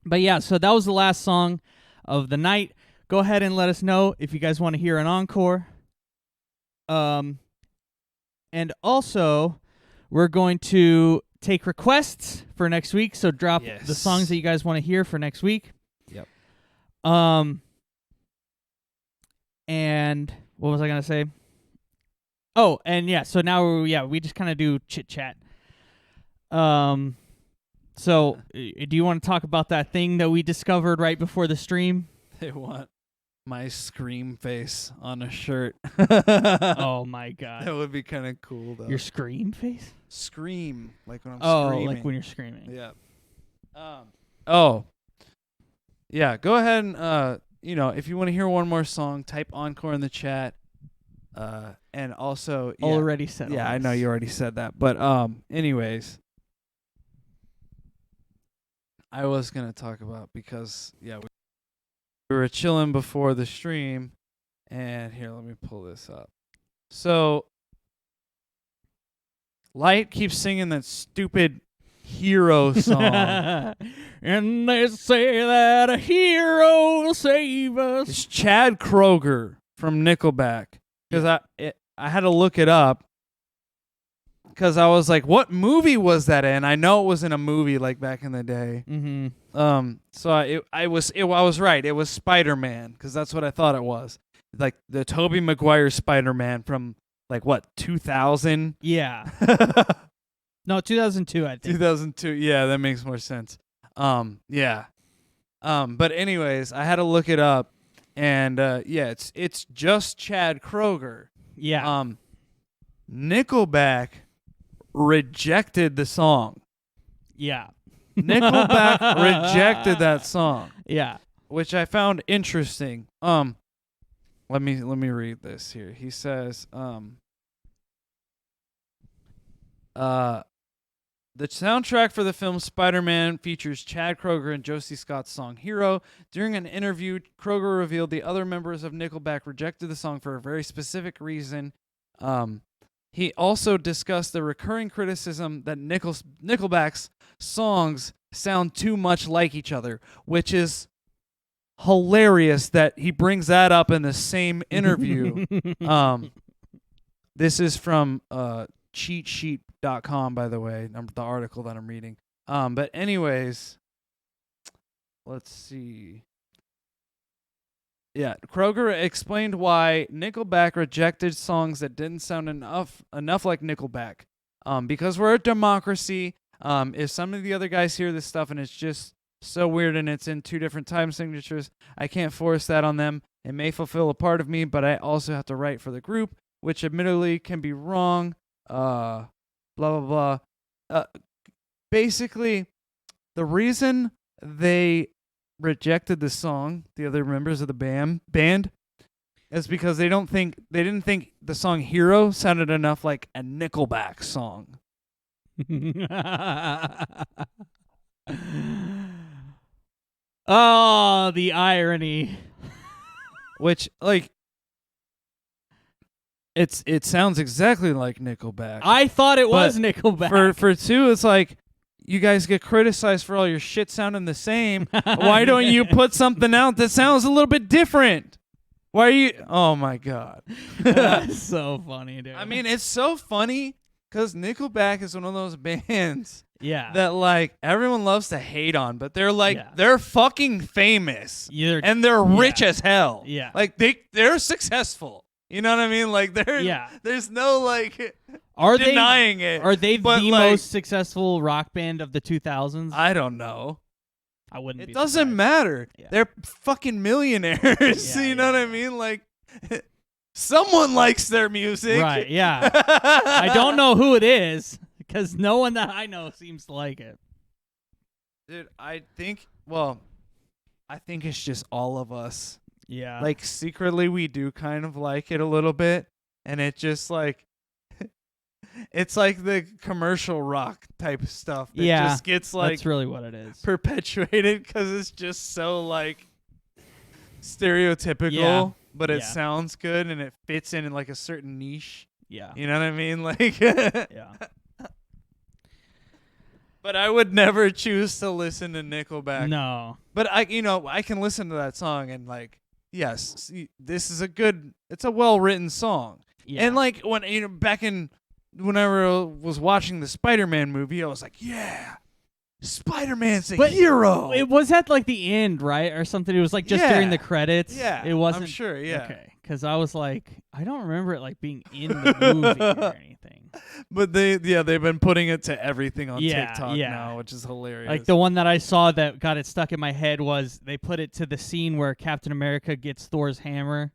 But yeah, so that was the last song of the night. Go ahead and let us know if you guys want to hear an encore. And also, we're going to take requests for next week. So drop the songs that you guys want to hear for next week. Yep. And what was I going to say? Oh, and yeah, so now, we just kind of do chit-chat. So, do you want to talk about that thing that we discovered right before the stream? They want my scream face on a shirt. Oh, my God. That would be kind of cool, though. Your scream face? Scream, like when I'm Oh, screaming. like when you're screaming. Yeah. Yeah, go ahead and, if you want to hear one more song, type encore in the chat. And also... Yeah, already said Yeah, all I know this. you already said that. But, anyways... I was going to talk about because, we were chilling before the stream, and here, let me pull this up. So, Light keeps singing that stupid hero song. And they say that a hero will save us. It's Chad Kroeger from Nickelback. Because I had to look it up. Because I was like, what movie was that in? I know it was in a movie like back in the day. Mm-hmm. So I was right. It was Spider-Man because that's what I thought it was. Like the Tobey Maguire Spider-Man from like what 2000? Yeah. No, 2002. I think 2002. Yeah, that makes more sense. Yeah. But anyways, I had to look it up, and it's just Chad Kroeger. Yeah. Nickelback rejected the song. Yeah. Nickelback rejected that song. Yeah. Which I found interesting. Let me read this here. He says, the soundtrack for the film Spider-Man features Chad Kroeger and Josie Scott's song Hero. During an interview, Kroeger revealed the other members of Nickelback rejected the song for a very specific reason. He also discussed the recurring criticism that Nickelback's songs sound too much like each other, which is hilarious that he brings that up in the same interview. This is from cheatsheet.com, by the way, the article that I'm reading. But anyways, let's see. Yeah, Kroeger explained why Nickelback rejected songs that didn't sound enough like Nickelback. Because we're a democracy. If some of the other guys hear this stuff and it's just so weird and it's in two different time signatures, I can't force that on them. It may fulfill a part of me, but I also have to write for the group, which admittedly can be wrong. Blah, blah, blah. Basically, the reason they rejected the song, the other members of the band, is because they didn't think the song Hero sounded enough like a Nickelback song. Oh, the irony. Which, like, it sounds exactly like Nickelback. I thought it was Nickelback. For two, it's like, you guys get criticized for all your shit sounding the same. Why don't you put something out that sounds a little bit different? Why are you? Oh my God. That's so funny, dude. I mean, it's so funny because Nickelback is one of those bands yeah. that like everyone loves to hate on, but they're like Yeah. they're fucking famous and they're rich as hell. Yeah. Like they're successful. You know what I mean? Like there's no like denying it. Are they But, the like, most successful rock band of the 2000s? I don't know. I wouldn't. It be doesn't surprised. matter. Yeah. They're fucking millionaires. Yeah, You know what I mean? Like someone likes their music. Right? Yeah. I don't know who it is because no one that I know seems to like it. Dude, I think it's just all of us. Yeah. Like secretly we do kind of like it a little bit, and it just like it's like the commercial rock type stuff that just gets like that's really what it is. perpetuated because it's just so like stereotypical, Yeah. but it Yeah. sounds good and it fits in like a certain niche. Yeah. You know what I mean? Like Yeah. But I would never choose to listen to Nickelback. No. But I can listen to that song and like, yes, this is it's a well-written song. Yeah. And like when back in whenever I was watching the Spider-Man movie, I was like, yeah, Spider-Man's a hero. It was at like the end, right, or something. It was like just during the credits. Yeah, it wasn't. I'm sure. Yeah. Okay, because I was like, I don't remember it like being in the movie or anything. But they've been putting it to everything on Yeah, TikTok yeah. now, which is hilarious. Like the one that I saw that got it stuck in my head was they put it to the scene where Captain America gets Thor's hammer.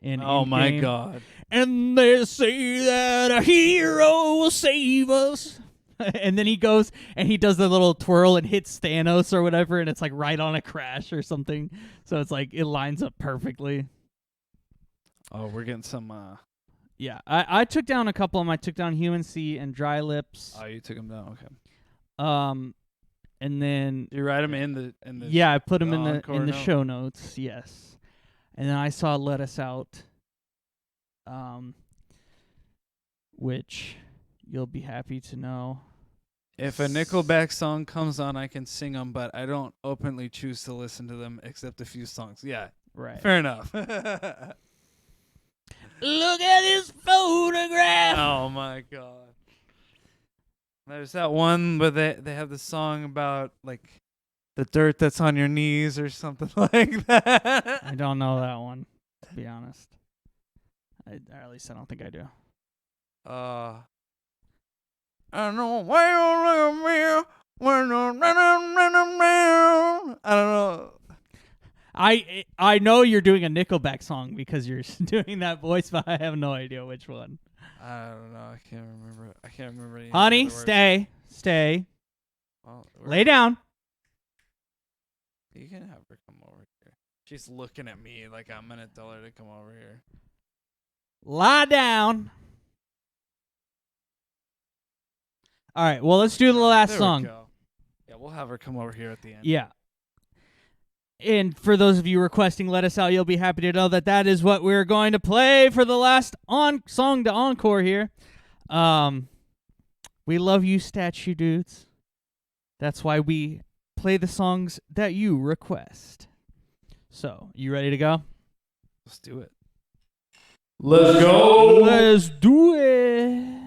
Oh my Endgame. God. And they say that a hero will save us. And then he goes and he does the little twirl and hits Thanos or whatever, and it's like right on a crash or something. So it's like it lines up perfectly. Oh, we're getting some. Yeah, I took down a couple of them. I took down Human Sea and Dry Lips. Oh, you took them down. Okay. And then You write them in the. yeah, I put them in encore the note? show notes. Yes. And then I saw Let Us Out, which you'll be happy to know. If a Nickelback song comes on, I can sing them, but I don't openly choose to listen to them except a few songs. Yeah, Right. fair enough. Look at this photograph. Oh my God. There's that one where they have the song about like the dirt that's on your knees or something like that. I don't know that one, to be honest. Or at least I don't think I do. I know why you look at me when I'm I don't know. I know you're doing a Nickelback song because you're doing that voice, but I have no idea which one. I don't know. I can't remember. I can't remember. Any Honey, of the words. stay. Well, Lay down. You can have her come over here. She's looking at me like I'm gonna tell her to come over here. Lie down. All right, well, let's do the last There song. we go. Yeah, we'll have her come over here at the end. Yeah. And for those of you requesting Let Us Out, you'll be happy to know that that is what we're going to play for the last song to encore here. We love you, statue dudes. That's why we play the songs that you request. So, you ready to go? Let's do it. Let's go. Let's do it.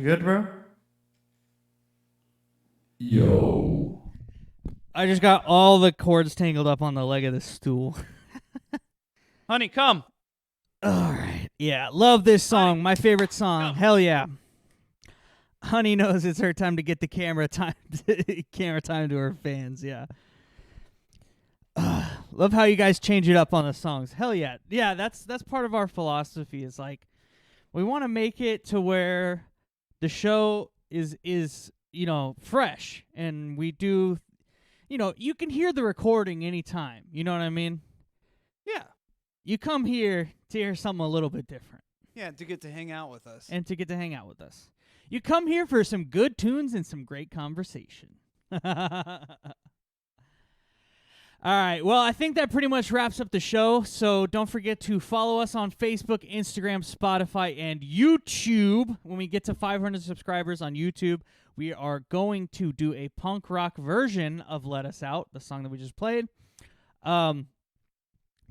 good, bro? Yo. I just got all the cords tangled up on the leg of the stool. Honey, come. All right. Yeah, love this song. My favorite song. Come. Hell yeah. Honey knows it's her time to get the camera time to her fans. Yeah. Love how you guys change it up on the songs. Hell yeah. Yeah, that's part of our philosophy. Is like we want to make it to where the show is fresh, and we do you can hear the recording anytime. You know what I mean? Yeah. You come here to hear something a little bit different. Yeah, to get to hang out with us. And to get to hang out with us. You come here for some good tunes and some great conversation. All right. Well, I think that pretty much wraps up the show. So don't forget to follow us on Facebook, Instagram, Spotify, and YouTube. When we get to 500 subscribers on YouTube, we are going to do a punk rock version of Let Us Out, the song that we just played.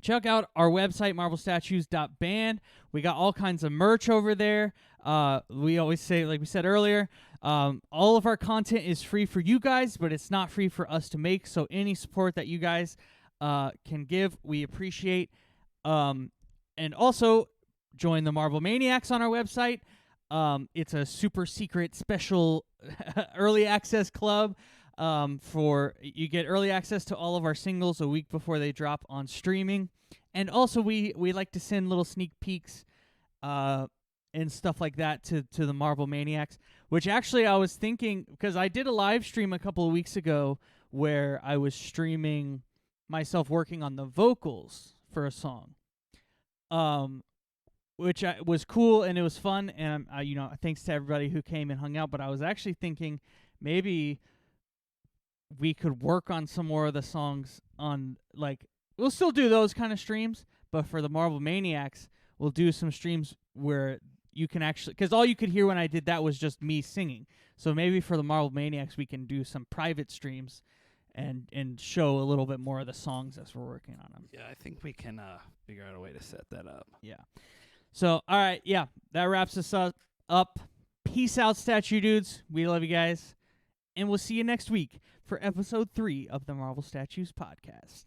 Check out our website, marblestatues.band. We got all kinds of merch over there. We always say, like we said earlier, all of our content is free for you guys, but it's not free for us to make. So any support that you guys can give, we appreciate. And also, join the Marble Maniacs on our website. It's a super secret special early access club. For you get early access to all of our singles a week before they drop on streaming, and also we like to send little sneak peeks and stuff like that to the Marble Maniacs, which actually I was thinking, because I did a live stream a couple of weeks ago where I was streaming myself working on the vocals for a song, which was cool and it was fun, and thanks to everybody who came and hung out. But I was actually thinking maybe we could work on some more of the songs on, like, we'll still do those kind of streams, but for the Marble Maniacs, we'll do some streams where you can actually, because all you could hear when I did that was just me singing. So maybe for the Marble Maniacs, we can do some private streams and show a little bit more of the songs as we're working on them. Yeah, I think we can figure out a way to set that up. Yeah. So, all right, yeah, that wraps us up. Peace out, Statue Dudes. We love you guys. And we'll see you next week for episode 3 of the Marble Statues podcast.